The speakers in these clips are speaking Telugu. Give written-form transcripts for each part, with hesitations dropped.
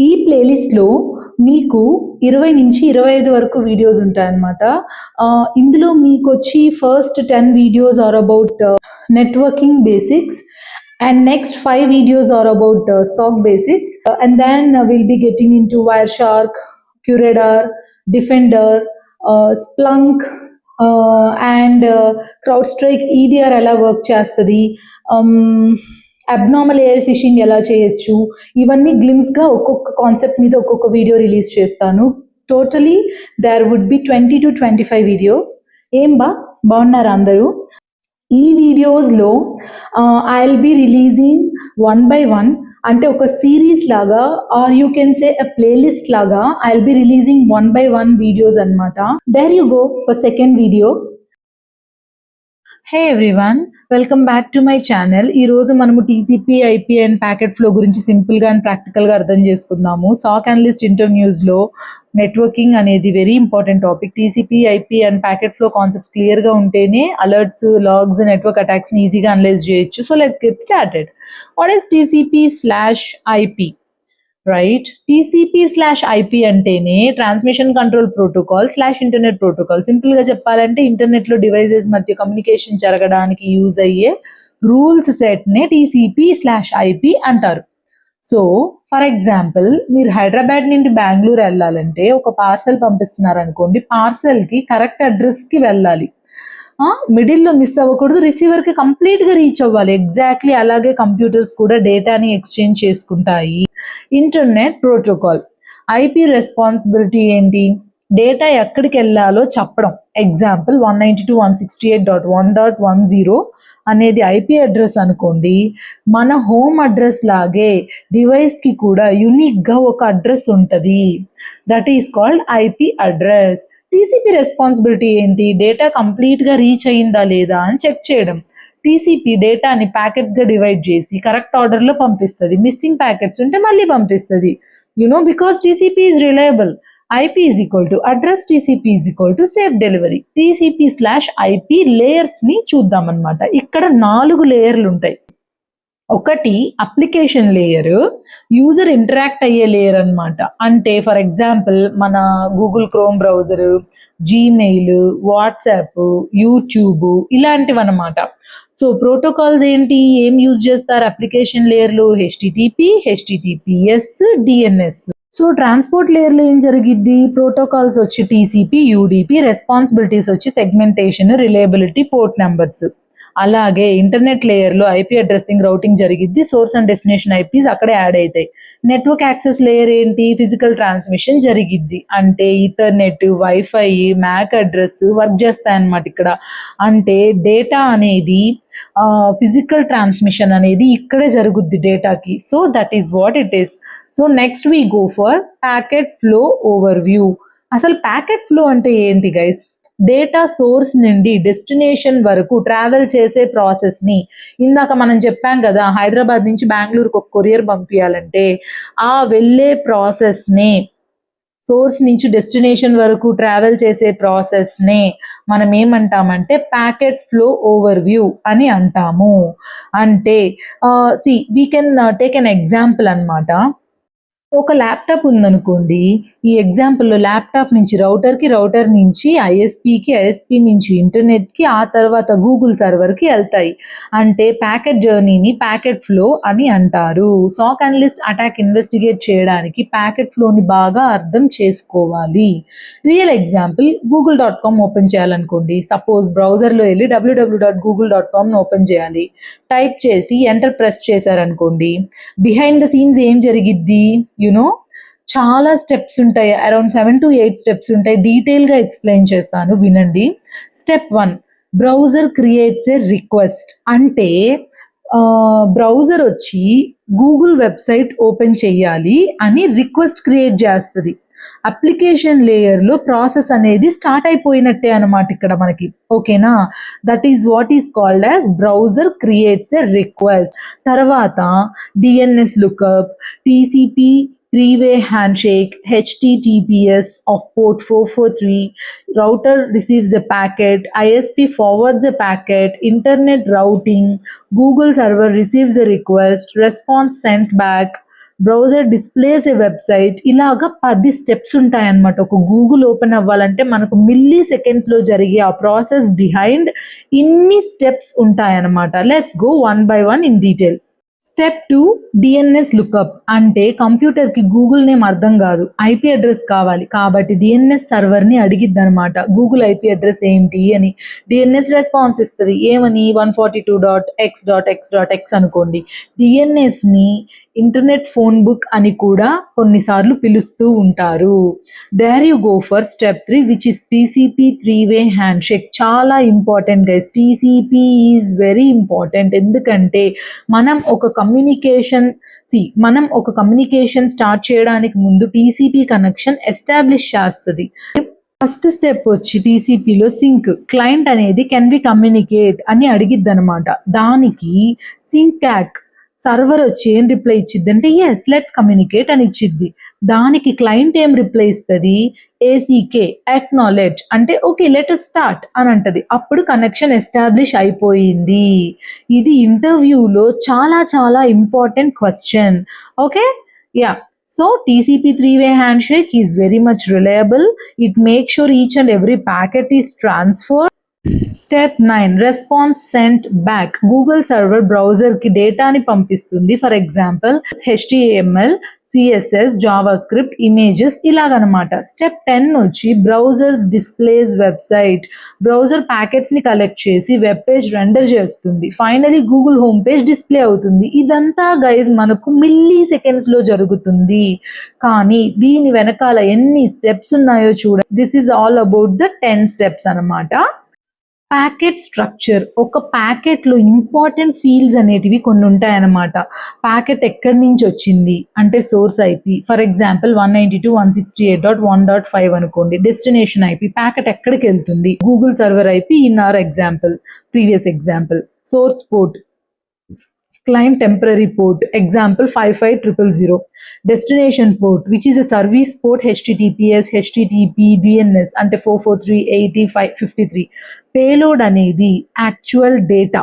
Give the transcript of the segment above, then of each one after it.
ఈ ప్లేలిస్ట్లో మీకు 20 నుంచి 25 వరకు వీడియోస్ ఉంటాయన్నమాట. ఇందులో మీకు వచ్చి first 10 videos are about networking basics, and next 5 videos are about SOC basics, and then we'll be getting into Wireshark, QRadar, Defender, Splunk, and CrowdStrike EDR ఎలా వర్క్ చేస్తుంది, అబ్నార్మల్ ఏఐ ఫిషింగ్ ఎలా చేయొచ్చు, ఇవన్నీ గ్లిమ్స్గా ఒక్కొక్క కాన్సెప్ట్ మీద ఒక్కొక్క వీడియో రిలీజ్ చేస్తాను. Totally there would be 20 to 25 videos. బాగున్నారా అందరూ? ఈ వీడియోస్లో I will be releasing 1 by 1, అంటే ఒక సిరీస్ లాగా, or you can say a playlist లాగా I will be releasing 1 by 1 videos అనమాట. There you go for second video. Hey everyone, welcome back to my channel. ఈరోజు మనము TCP, IP and packet flow గురించి సింపుల్గా అండ్ ప్రాక్టికల్గా అర్థం చేసుకుందాము. సాక్ అనలిస్ట్ ఇంటర్వ్యూస్లో నెట్వర్కింగ్ అనేది very important topic. TCP, IP and packet flow concepts క్లియర్గా ఉంటేనే అలర్ట్స్, లాగ్స్, నెట్వర్క్ అటాక్స్ని ఈజీగా అనలైజ్ చేయొచ్చు. So let's get started. What is TCP IP? Right, TCP/IP అంటేనే transmission control protocol /internet protocol. సింపుల్గా చెప్పాలంటే ఇంటర్నెట్లో డివైజెస్ మధ్య కమ్యూనికేషన్ జరగడానికి యూజ్ అయ్యే రూల్స్ సెట్నే TCP/IP అంటారు. సో ఫర్ ఎగ్జాంపుల్, మీరు హైదరాబాద్ నుండి బెంగళూరు వెళ్ళాలంటే ఒక పార్సల్ పంపిస్తున్నారు అనుకోండి, పార్సల్కి కరెక్ట్ అడ్రస్కి వెళ్ళాలి. మిడిల్లో మిస్ అవ్వకూడదు, రిసీవర్కి కంప్లీట్గా రీచ్ అవ్వాలి. ఎగ్జాక్ట్లీ అలాగే కంప్యూటర్స్ కూడా డేటాని ఎక్స్చేంజ్ చేసుకుంటాయి. ఇంటర్నెట్ ప్రోటోకాల్, ఐపీ రెస్పాన్సిబిలిటీ ఏంటి? డేటా ఎక్కడికి వెళ్ళాలో చెప్పడం. ఎగ్జాంపుల్ 192.168.1.10 అనేది ఐపీ అడ్రస్ అనుకోండి. మన హోమ్ అడ్రస్ లాగే డివైస్కి కూడా యూనిక్గా ఒక అడ్రస్ ఉంటుంది. That is called IP address. TCP responsibility ఏంటి? డేటా కంప్లీట్గా రీచ్ అయిందా లేదా అని చెక్ చేయడం. టీసీపీ డేటాని ప్యాకెట్స్గా డివైడ్ చేసి కరెక్ట్ ఆర్డర్లో పంపిస్తుంది. మిస్సింగ్ ప్యాకెట్స్ ఉంటే మళ్ళీ పంపిస్తుంది. Because TCP is reliable. IP is equal to address, TCP is equal to safe delivery. TCP/IP లేయర్స్ని చూద్దామన్నమాట. ఇక్కడ 4 లేయర్లు ఉంటాయి. ఒకటి అప్లికేషన్ లేయర్, యూజర్ ఇంటరాక్ట్ అయ్యే లేయర్ అనమాట. అంటే ఫర్ ఎగ్జాంపుల్ మన Google chrome browser, Gmail, WhatsApp, YouTube ఇలాంటివి అనమాట. సో ప్రోటోకాల్స్ ఏంటి, ఏం యూజ్ చేస్తారు అప్లికేషన్ లేయర్లో? HTTP, HTTPS, DNS. So transport లేయర్లో ఏం జరిగిద్ది? ప్రోటోకాల్స్ వచ్చి TCP, UDP, రెస్పాన్సిబిలిటీస్ వచ్చి సెగ్మెంటేషన్, రిలయబిలిటీ, పోర్ట్ నెంబర్స్. అలాగే ఇంటర్నెట్ లేయర్లో ఐపీ అడ్రస్సింగ్, రౌటింగ్ జరిగిద్ది. సోర్స్ అండ్ డెస్టినేషన్ ఐపీస్ అక్కడే యాడ్ అవుతాయి. నెట్వర్క్ యాక్సెస్ లేయర్ ఏంటి? ఫిజికల్ ట్రాన్స్మిషన్ జరిగిద్ది. అంటే ethernet, wifi, MAC address work చేస్తాయన్నమాట ఇక్కడ. అంటే డేటా అనేది ఫిజికల్ ట్రాన్స్మిషన్ అనేది ఇక్కడే జరుగుద్ది డేటాకి. So that is what it is. So next we go for packet flow over view. అసలు ప్యాకెట్ ఫ్లో అంటే ఏంటి గైస్? డేటా సోర్స్ నుండి డెస్టినేషన్ వరకు ట్రావెల్ చేసే ప్రాసెస్ని, ఇందాక మనం చెప్పాం కదా, హైదరాబాద్ నుంచి బెంగళూరుకు ఒక కొరియర్ పంపించాలంటే ఆ వెళ్ళే ప్రాసెస్నే, సోర్స్ నుంచి డెస్టినేషన్ వరకు ట్రావెల్ చేసే ప్రాసెస్నే మనం ఏమంటామంటే ప్యాకెట్ ఫ్లో ఓవర్ వ్యూ అని అంటాము. అంటే we can take an example అనమాట. ఒక ల్యాప్టాప్ ఉందనుకోండి. ఈ ఎగ్జాంపుల్లో ల్యాప్టాప్ నుంచి రౌటర్కి, రౌటర్ నుంచి ఐఎస్పీకి, ఐఎస్పీ నుంచి ఇంటర్నెట్కి, ఆ తర్వాత గూగుల్ సర్వర్కి వెళ్తాయి. అంటే ప్యాకెట్ జర్నీని ప్యాకెట్ ఫ్లో అని అంటారు. సాక్ అనలిస్ట్ అటాక్ ఇన్వెస్టిగేట్ చేయడానికి ప్యాకెట్ ఫ్లోని బాగా అర్థం చేసుకోవాలి. రియల్ ఎగ్జాంపుల్, google.com ఓపెన్ చేయాలనుకోండి. సపోజ్ బ్రౌజర్లో వెళ్ళి www.google.com ఓపెన్ చేయాలి. టైప్ చేసి ఎంటర్ ప్రెస్ చేశారనుకోండి. బిహైండ్ ద సీన్స్ ఏం జరిగిద్ది? చాలా స్టెప్స్ ఉంటాయి. అరౌండ్ 7 to 8 స్టెప్స్ ఉంటాయి. డీటెయిల్గా ఎక్స్ప్లెయిన్ చేస్తాను, వినండి. Step 1, browser creates a request. అంటే బ్రౌజర్ వచ్చి గూగుల్ వెబ్సైట్ ఓపెన్ చేయాలి అని రిక్వెస్ట్ క్రియేట్ చేస్తుంది. అప్లికేషన్ లేయర్లో ప్రాసెస్ అనేది స్టార్ట్ అయిపోయినట్టే అనమాట ఇక్కడ మనకి. ఓకేనా? That is what is called as browser creates a request. తర్వాత DNS lookup, TCP three-way handshake, HTTPS of port 443, router receives a packet, ISP forwards a packet, internet routing, Google server receives a request, response sent back, browser displays a website. ఇలాగా 10 స్టెప్స్ ఉంటాయన్నమాట. ఒక గూగుల్ ఓపెన్ అవ్వాలంటే మనకు మిల్లీ సెకండ్స్లో జరిగే ఆ ప్రాసెస్ బిహైండ్ ఇన్ని స్టెప్స్ ఉంటాయన్నమాట. Let's go one by one in detail. Step 2 DNS lookup. అంటే కంప్యూటర్కి గూగుల్ నేమ్ అర్థం కాదు, ఐపీ అడ్రస్ కావాలి. కాబట్టి డిఎన్ఎస్ సర్వర్ని అడిగిద్ది అనమాట, గూగుల్ ఐపీ అడ్రస్ ఏంటి అని. డిఎన్ఎస్ రెస్పాన్స్ ఇస్తుంది ఏమని, 142.x.x.x అనుకోండి. డిఎన్ఎస్ని ఇంటర్నెట్ ఫోన్ బుక్ అని కూడా కొన్నిసార్లు పిలుస్తూ ఉంటారు. There you go for step 3 which is TCP 3-way handshake. చాలా important guys, TCP is very important. ఎందుకంటే మనం ఒక కమ్యూనికేషన్ స్టార్ట్ చేయడానికి ముందు టీసీపీ కనెక్షన్ ఎస్టాబ్లిష్ చేస్తుంది. ఫస్ట్ స్టెప్ వచ్చి టీసీపీలో సింక్. క్లయింట్ అనేది కెన్ బి కమ్యూనికేట్ అని అడిగిద్ది అనమాట. దానికి సింకాక్ సర్వర్ వచ్చి ఏం రిప్లై ఇచ్చిద్ది అంటే ఎస్ లెట్స్ కమ్యూనికేట్ అని ఇచ్చిద్ది. దానికి క్లయింట్ ఏం రిప్లై ఇస్తుంది, ఏసీకే అక్నాలెడ్జ్ అంటే ఓకే లెట్ us స్టార్ట్ అని అంటది. అప్పుడు కనెక్షన్ ఎస్టాబ్లిష్ అయిపోయింది. ఇది ఇంటర్వ్యూలో చాలా చాలా important question. Okay yeah. So TCP 3-way handshake is very much reliable. It makes sure each and every packet is transferred. Step 9 response sent back. Google server బ్రౌజర్కి డేటాని పంపిస్తుంది. For example HTML, CSS, JavaScript, images ఇలాగనమాట. స్టెప్ 10 వచ్చి బ్రౌజర్స్ డిస్ప్లేస్ వెబ్సైట్. బ్రౌజర్ ప్యాకెట్స్ని కలెక్ట్ చేసి వెబ్ పేజ్ రెండర్ చేస్తుంది. Finally Google home page display అవుతుంది. ఇదంతా గైజ్ మనకు మిల్లీ సెకండ్స్లో జరుగుతుంది. కానీ దీని వెనకాల ఎన్ని స్టెప్స్ ఉన్నాయో చూడండి. This is all about the 10 steps అనమాట. Packet structure. ఒక ప్యాకెట్లో ఇంపార్టెంట్ ఫీల్డ్స్ అనేటివి కొన్ని ఉంటాయన్నమాట. ప్యాకెట్ ఎక్కడి నుంచి వచ్చింది అంటే సోర్స్ ఐపీ. ఫర్ ఎగ్జాంపుల్ 192.168.1.5 అనుకోండి. డెస్టినేషన్ ఐపీ, ప్యాకెట్ ఎక్కడికి వెళ్తుంది, Google server IP in our example, previous example. Source port, client temporary port, example 55000. Destination port which is a service port, HTTPS, HTTP, DNS అంటే 443.80.53. పేలోడ్ అనేది actual data.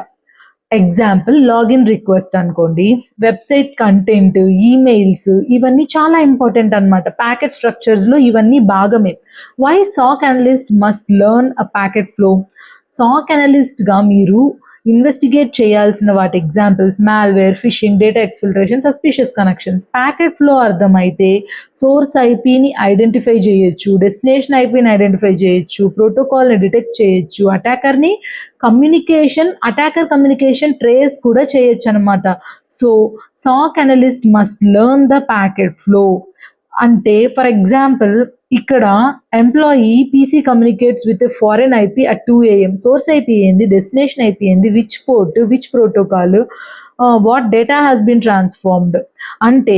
Example login request అనుకోండి. వెబ్సైట్ కంటెంట్, ఈమెయిల్స్ ఇవన్నీ చాలా ఇంపార్టెంట్ అనమాట. ప్యాకెట్ స్ట్రక్చర్స్లో ఇవన్నీ భాగమే. Why SOC analyst must learn a packet flow. SOC అనలిస్ట్గా మీరు ఇన్వెస్టిగేట్ చేయాల్సిన వాటి examples malware, phishing, data exfiltration, suspicious connections. Packet flow అర్థమైతే సోర్స్ ఐపీని ఐడెంటిఫై చేయొచ్చు, డెస్టినేషన్ ఐపీని ఐడెంటిఫై చేయొచ్చు, ప్రోటోకాల్ని డిటెక్ట్ చేయొచ్చు, అటాకర్ కమ్యూనికేషన్ ట్రేస్ కూడా చేయొచ్చు అనమాట. So SOC analyst must learn the packet flow. అంటే ఫర్ ఎగ్జాంపుల్ ఇక్కడ employee PC communicates with foreign IP at 2 AM. Source IP ఏంది, డెస్టినేషన్ ఐపీ ఏంది, which port, which protocol, what data has been transformed అంటే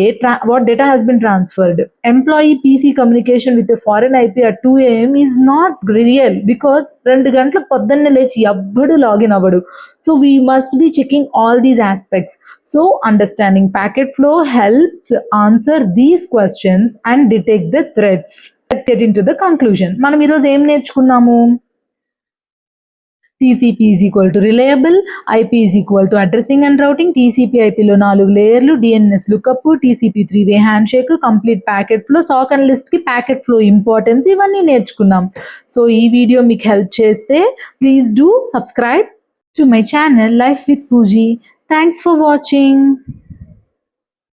what data has been transferred. Employee PC communication with foreign IP at 2 AM is not real because 2 గంటల పొద్దున్నే లేచి ఎవ్వడు లాగిన్ అవ్వడు. So we must be checking all these aspects. So understanding packet flow helps answer these questions and detect the threads. Let's get in to the conclusion. మనం ఈరోజు ఏం నేర్చుకున్నాము? TCP is equal to reliable, IP is equal to addressing and routing, TCP IPలో 4 లేయర్లు, DNS lookup, TCP 3-way handshake, complete packet flow, SOC analyst కి ప్యాకెట్ ఫ్లో ఇంపార్టెన్స్ ఇవన్నీ నేర్చుకున్నాం. సో ఈ వీడియో మీకు హెల్ప్ చేస్తే please do subscribe to my channel life with Pooji. Thanks for watching.